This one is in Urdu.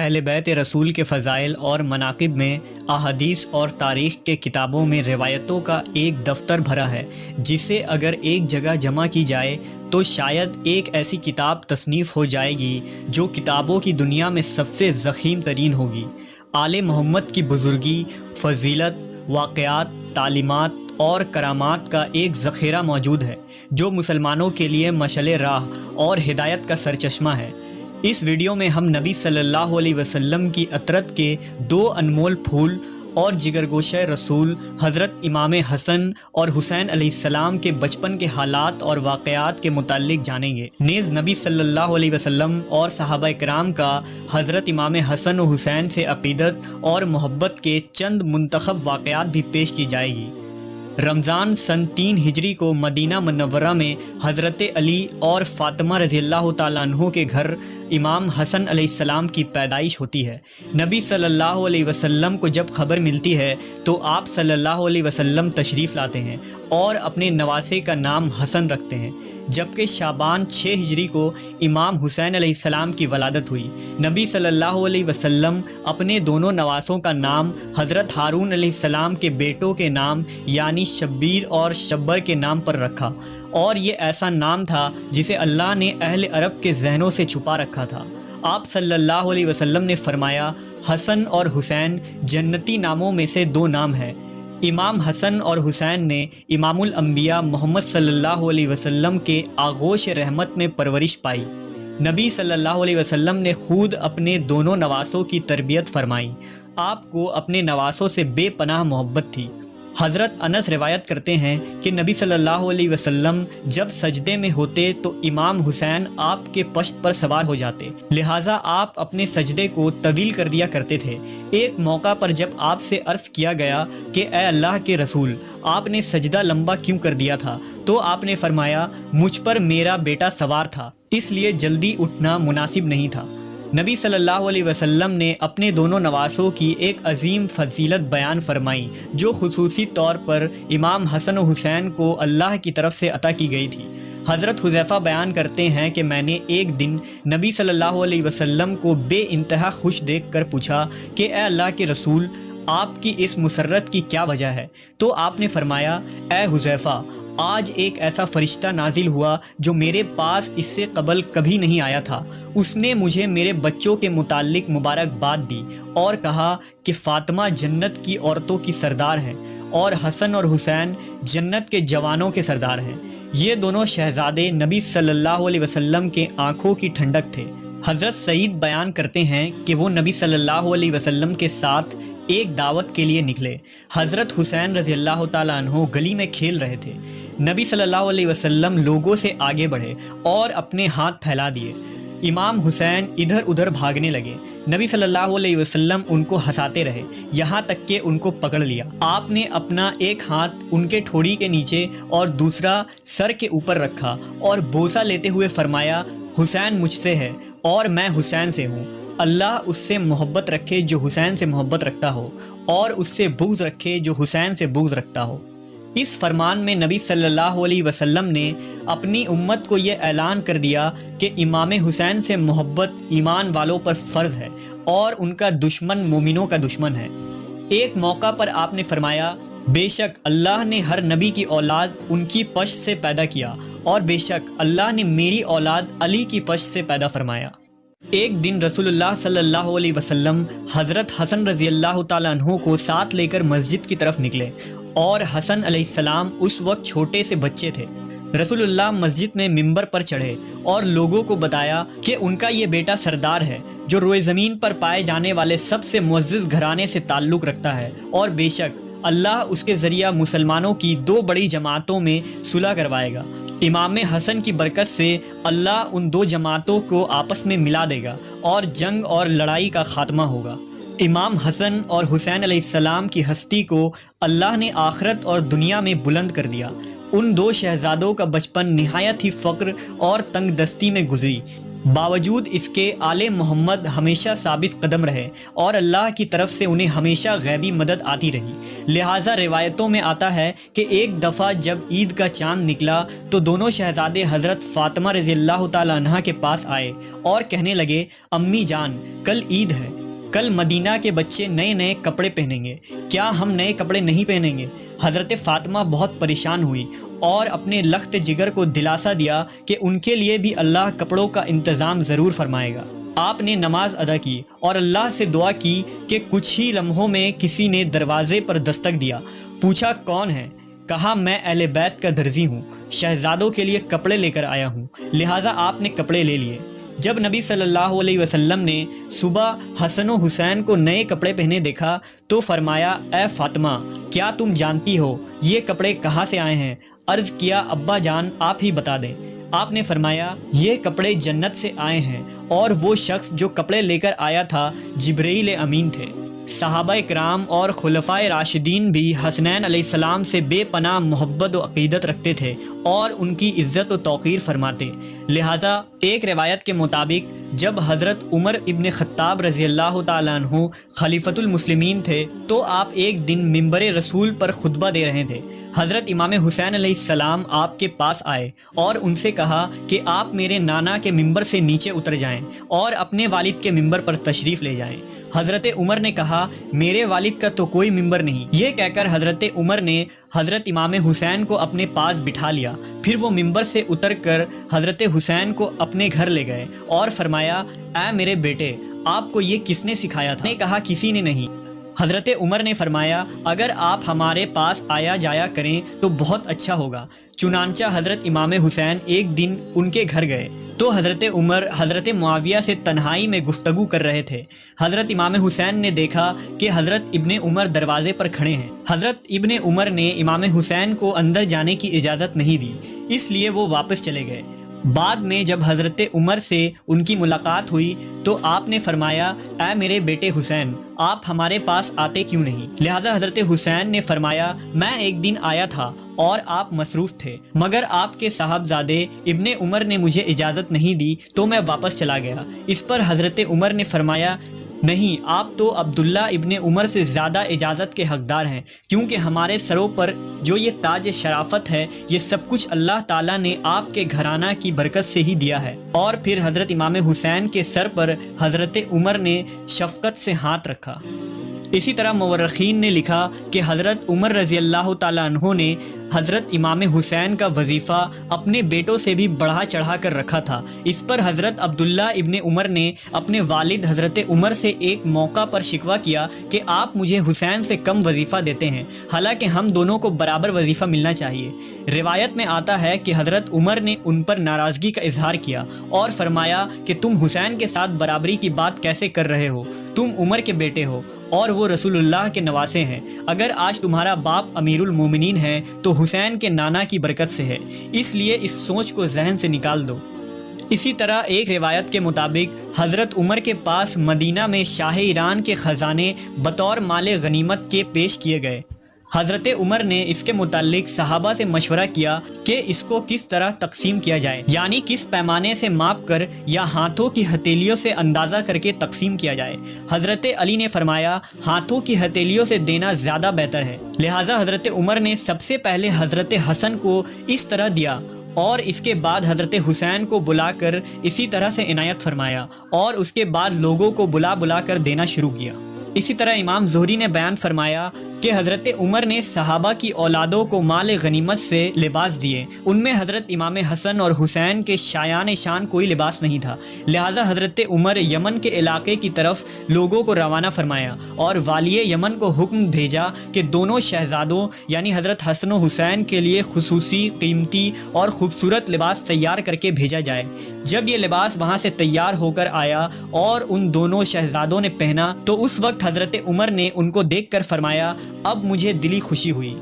اہل بیت رسول کے فضائل اور مناقب میں احادیث اور تاریخ کے کتابوں میں روایتوں کا ایک دفتر بھرا ہے جسے اگر ایک جگہ جمع کی جائے تو شاید ایک ایسی کتاب تصنیف ہو جائے گی جو کتابوں کی دنیا میں سب سے ضخیم ترین ہوگی۔ آل محمد کی بزرگی، فضیلت، واقعات، تعلیمات اور کرامات کا ایک ذخیرہ موجود ہے جو مسلمانوں کے لیے مشعل راہ اور ہدایت کا سرچشمہ ہے۔ اس ویڈیو میں ہم نبی صلی اللہ علیہ وسلم کی عطرت کے دو انمول پھول اور جگرگوشہ رسول حضرت امام حسن اور حسین علیہ السلام کے بچپن کے حالات اور واقعات کے متعلق جانیں گے۔ نیز نبی صلی اللہ علیہ وسلم اور صحابہ کرام کا حضرت امام حسن و حسین سے عقیدت اور محبت کے چند منتخب واقعات بھی پیش کی جائے گی۔ رمضان سن 3 ہجری کو مدینہ منورہ میں حضرت علی اور فاطمہ رضی اللہ تعالیٰ عنہ کے گھر امام حسن علیہ السلام کی پیدائش ہوتی ہے۔ نبی صلی اللہ علیہ وسلم کو جب خبر ملتی ہے تو آپ صلی اللہ علیہ وسلم تشریف لاتے ہیں اور اپنے نواسے کا نام حسن رکھتے ہیں، جبکہ شعبان 6 ہجری کو امام حسین علیہ السلام کی ولادت ہوئی۔ نبی صلی اللہ علیہ وسلم اپنے دونوں نواسوں کا نام حضرت ہارون علیہ السلام کے بیٹوں کے نام یعنی شبیر اور شبر کے نام پر رکھا، اور یہ ایسا نام تھا جسے اللہ نے اہل عرب کے ذہنوں سے چھپا رکھا تھا۔ آپ صلی اللہ علیہ وسلم نے فرمایا، حسن اور حسین جنتی ناموں میں سے 2 نام ہیں۔ امام حسن اور حسین نے امام الانبیاء محمد صلی اللہ علیہ وسلم کے آغوش رحمت میں پرورش پائی۔ نبی صلی اللہ علیہ وسلم نے خود اپنے دونوں نواسوں کی تربیت فرمائی۔ آپ کو اپنے نواسوں سے بے پناہ محبت تھی۔ حضرت انس روایت کرتے ہیں کہ نبی صلی اللہ علیہ وسلم جب سجدے میں ہوتے تو امام حسین آپ کے پشت پر سوار ہو جاتے، لہٰذا آپ اپنے سجدے کو طویل کر دیا کرتے تھے۔ ایک موقع پر جب آپ سے عرض کیا گیا کہ اے اللہ کے رسول، آپ نے سجدہ لمبا کیوں کر دیا تھا؟ تو آپ نے فرمایا، مجھ پر میرا بیٹا سوار تھا، اس لیے جلدی اٹھنا مناسب نہیں تھا۔ نبی صلی اللہ علیہ وسلم نے اپنے دونوں نواسوں کی ایک عظیم فضیلت بیان فرمائی جو خصوصی طور پر امام حسن و حسین کو اللہ کی طرف سے عطا کی گئی تھی۔ حضرت حذیفہ بیان کرتے ہیں کہ میں نے ایک دن نبی صلی اللہ علیہ وسلم کو بے انتہا خوش دیکھ کر پوچھا کہ اے اللہ کے رسول، آپ کی اس مسرت کی کیا وجہ ہے؟ تو آپ نے فرمایا، اے حذیفہ، آج ایک ایسا فرشتہ نازل ہوا جو میرے پاس اس سے قبل کبھی نہیں آیا تھا۔ اس نے مجھے میرے بچوں کے متعلق مبارکباد دی اور کہا کہ فاطمہ جنت کی عورتوں کی سردار ہیں اور حسن اور حسین جنت کے جوانوں کے سردار ہیں۔ یہ دونوں شہزادے نبی صلی اللہ علیہ وسلم کے آنکھوں کی ٹھنڈک تھے۔ حضرت سعید بیان کرتے ہیں کہ وہ نبی صلی اللہ علیہ وسلم کے ساتھ ایک دعوت کے لیے نکلے۔ حضرت حسین رضی اللہ تعالیٰ عنہ گلی میں کھیل رہے تھے۔ نبی صلی اللہ علیہ وسلم لوگوں سے آگے بڑھے اور اپنے ہاتھ پھیلا دیے۔ امام حسین ادھر ادھر بھاگنے لگے۔ نبی صلی اللہ علیہ وسلم ان کو ہنساتے رہے یہاں تک کہ ان کو پکڑ لیا۔ آپ نے اپنا ایک ہاتھ ان کے ٹھوڑی کے نیچے اور دوسرا سر کے اوپر رکھا اور بوسہ لیتے ہوئے فرمایا، حسین مجھ سے ہے اور میں حسین سے ہوں۔ اللہ اس سے محبت رکھے جو حسین سے محبت رکھتا ہو، اور اس سے بغض رکھے جو حسین سے بغض رکھتا ہو۔ اس فرمان میں نبی صلی اللہ علیہ وسلم نے اپنی امت کو یہ اعلان کر دیا کہ امام حسین سے محبت ایمان والوں پر فرض ہے اور ان کا دشمن مومنوں کا دشمن ہے۔ ایک موقع پر آپ نے فرمایا، بے شک اللہ نے ہر نبی کی اولاد ان کی پشت سے پیدا کیا، اور بے شک اللہ نے میری اولاد علی کی پشت سے پیدا فرمایا۔ ایک دن رسول اللہ صلی اللہ علیہ وسلم حضرت حسن رضی اللہ تعالیٰ عنہ کو ساتھ لے کر مسجد کی طرف نکلے، اور حسن علیہ السلام اس وقت چھوٹے سے بچے تھے۔ رسول اللہ مسجد میں منبر پر چڑھے اور لوگوں کو بتایا کہ ان کا یہ بیٹا سردار ہے جو روئے زمین پر پائے جانے والے سب سے معزز گھرانے سے تعلق رکھتا ہے، اور بے شک اللہ اس کے ذریعہ مسلمانوں کی 2 بڑی جماعتوں میں صلح کروائے گا۔ امام حسن کی برکت سے اللہ ان 2 جماعتوں کو آپس میں ملا دے گا اور جنگ اور لڑائی کا خاتمہ ہوگا۔ امام حسن اور حسین علیہ السلام کی ہستی کو اللہ نے آخرت اور دنیا میں بلند کر دیا۔ ان 2 شہزادوں کا بچپن نہایت ہی فقر اور تنگ دستی میں گزری۔ باوجود اس کے آل محمد ہمیشہ ثابت قدم رہے اور اللہ کی طرف سے انہیں ہمیشہ غیبی مدد آتی رہی۔ لہٰذا روایتوں میں آتا ہے کہ ایک دفعہ جب عید کا چاند نکلا تو دونوں شہزادے حضرت فاطمہ رضی اللہ تعالی عنہا کے پاس آئے اور کہنے لگے، امی جان کل عید ہے، کل مدینہ کے بچے نئے نئے کپڑے پہنیں گے، کیا ہم نئے کپڑے نہیں پہنیں گے؟ حضرت فاطمہ بہت پریشان ہوئی اور اپنے لخت جگر کو دلاسا دیا کہ ان کے لیے بھی اللہ کپڑوں کا انتظام ضرور فرمائے گا۔ آپ نے نماز ادا کی اور اللہ سے دعا کی کہ کچھ ہی لمحوں میں کسی نے دروازے پر دستک دیا۔ پوچھا کون ہے؟ کہا میں اہل بیت کا درزی ہوں، شہزادوں کے لیے کپڑے لے کر آیا ہوں۔ لہٰذا آپ نے کپڑے لے لیے۔ جب نبی صلی اللہ علیہ وسلم نے صبح حسن و حسین کو نئے کپڑے پہنے دیکھا تو فرمایا، اے فاطمہ کیا تم جانتی ہو یہ کپڑے کہاں سے آئے ہیں؟ عرض کیا، ابا جان آپ ہی بتا دیں۔ آپ نے فرمایا، یہ کپڑے جنت سے آئے ہیں اور وہ شخص جو کپڑے لے کر آیا تھا جبرائیل امین تھے۔ صحابہ کرام اور خلفائے راشدین بھی حسنین علیہ السلام سے بے پناہ محبت و عقیدت رکھتے تھے اور ان کی عزت و توقیر فرماتے۔ لہٰذا ایک روایت کے مطابق جب حضرت عمر ابن خطاب رضی اللہ تعالیٰ عنہ خلیفۃ المسلمین تھے تو آپ ایک دن منبر رسول پر خطبہ دے رہے تھے۔ حضرت امام حسین علیہ السلام آپ کے پاس آئے اور ان سے کہا کہ آپ میرے نانا کے منبر سے نیچے اتر جائیں اور اپنے والد کے منبر پر تشریف لے جائیں۔ حضرت عمر نے کہا، میرے والد کا تو کوئی منبر نہیں۔ یہ کہہ کر حضرت عمر نے حضرت امام حسین کو اپنے پاس بٹھا لیا، پھر وہ منبر سے اتر کر حضرت حسین کو اپنے گھر لے گئے اور فرمایا، اے میرے بیٹے آپ کو یہ کس نے سکھایا تھا؟ نے کہا کسی نے نہیں۔ حضرت عمر نے فرمایا، اگر آپ ہمارے پاس آیا جایا کریں تو بہت اچھا ہوگا۔ چنانچہ حضرت امام حسین ایک دن ان کے گھر گئے تو حضرت عمر حضرت معاویہ سے تنہائی میں گفتگو کر رہے تھے۔ حضرت امام حسین نے دیکھا کہ حضرت ابن عمر دروازے پر کھڑے ہیں۔ حضرت ابن عمر نے امام حسین کو اندر جانے کی اجازت نہیں دی، اس لیے وہ واپس چلے گئے۔ بعد میں جب حضرت عمر سے ان کی ملاقات ہوئی تو آپ نے فرمایا، اے میرے بیٹے حسین آپ ہمارے پاس آتے کیوں نہیں؟ لہٰذا حضرت حسین نے فرمایا، میں ایک دن آیا تھا اور آپ مصروف تھے، مگر آپ کے صاحبزادے ابن عمر نے مجھے اجازت نہیں دی تو میں واپس چلا گیا۔ اس پر حضرت عمر نے فرمایا، نہیں، آپ تو عبداللہ ابن عمر سے زیادہ اجازت کے حقدار ہیں، کیونکہ ہمارے سروں پر جو یہ تاج شرافت ہے یہ سب کچھ اللہ تعالیٰ نے آپ کے گھرانہ کی برکت سے ہی دیا ہے۔ اور پھر حضرت امام حسین کے سر پر حضرت عمر نے شفقت سے ہاتھ رکھا۔ اسی طرح مورخین نے لکھا کہ حضرت عمر رضی اللہ تعالیٰ عنہ نے حضرت امام حسین کا وظیفہ اپنے بیٹوں سے بھی بڑھا چڑھا کر رکھا تھا۔ اس پر حضرت عبداللہ ابن عمر نے اپنے والد حضرت عمر سے ایک موقع پر شکوہ کیا کہ آپ مجھے حسین سے کم وظیفہ دیتے ہیں، حالانکہ ہم دونوں کو برابر وظیفہ ملنا چاہیے۔ روایت میں آتا ہے کہ حضرت عمر نے ان پر ناراضگی کا اظہار کیا اور فرمایا کہ تم حسین کے ساتھ برابری کی بات کیسے کر رہے ہو؟ تم عمر کے بیٹے ہو اور وہ رسول اللہ کے نواسے ہیں۔ اگر آج تمہارا باپ امیر المومنین ہے تو حسین کے نانا کی برکت سے ہے، اس لیے اس سوچ کو ذہن سے نکال دو۔ اسی طرح ایک روایت کے مطابق حضرت عمر کے پاس مدینہ میں شاہ ایران کے خزانے بطور مال غنیمت کے پیش کیے گئے۔ حضرت عمر نے اس کے متعلق صحابہ سے مشورہ کیا کہ اس کو کس طرح تقسیم کیا جائے، یعنی کس پیمانے سے ماپ کر یا ہاتھوں کی ہتھیلیوں سے اندازہ کر کے تقسیم کیا جائے۔ حضرت علی نے فرمایا، ہاتھوں کی ہتھیلیوں سے دینا زیادہ بہتر ہے۔ لہٰذا حضرت عمر نے سب سے پہلے حضرت حسن کو اس طرح دیا اور اس کے بعد حضرت حسین کو بلا کر اسی طرح سے عنایت فرمایا اور اس کے بعد لوگوں کو بلا بلا کر دینا شروع کیا۔ اسی طرح امام زہری نے بیان فرمایا کہ حضرت عمر نے صحابہ کی اولادوں کو مال غنیمت سے لباس دیے، ان میں حضرت امام حسن اور حسین کے شایان شان کوئی لباس نہیں تھا۔ لہٰذا حضرت عمر یمن کے علاقے کی طرف لوگوں کو روانہ فرمایا اور والی یمن کو حکم بھیجا کہ دونوں شہزادوں یعنی حضرت حسن و حسین کے لیے خصوصی قیمتی اور خوبصورت لباس تیار کر کے بھیجا جائے۔ جب یہ لباس وہاں سے تیار ہو کر آیا اور ان دونوں شہزادوں نے پہنا تو اس وقت حضرت عمر نے ان کو دیکھ کر فرمایا، اب مجھے دلی خوشی ہوئی۔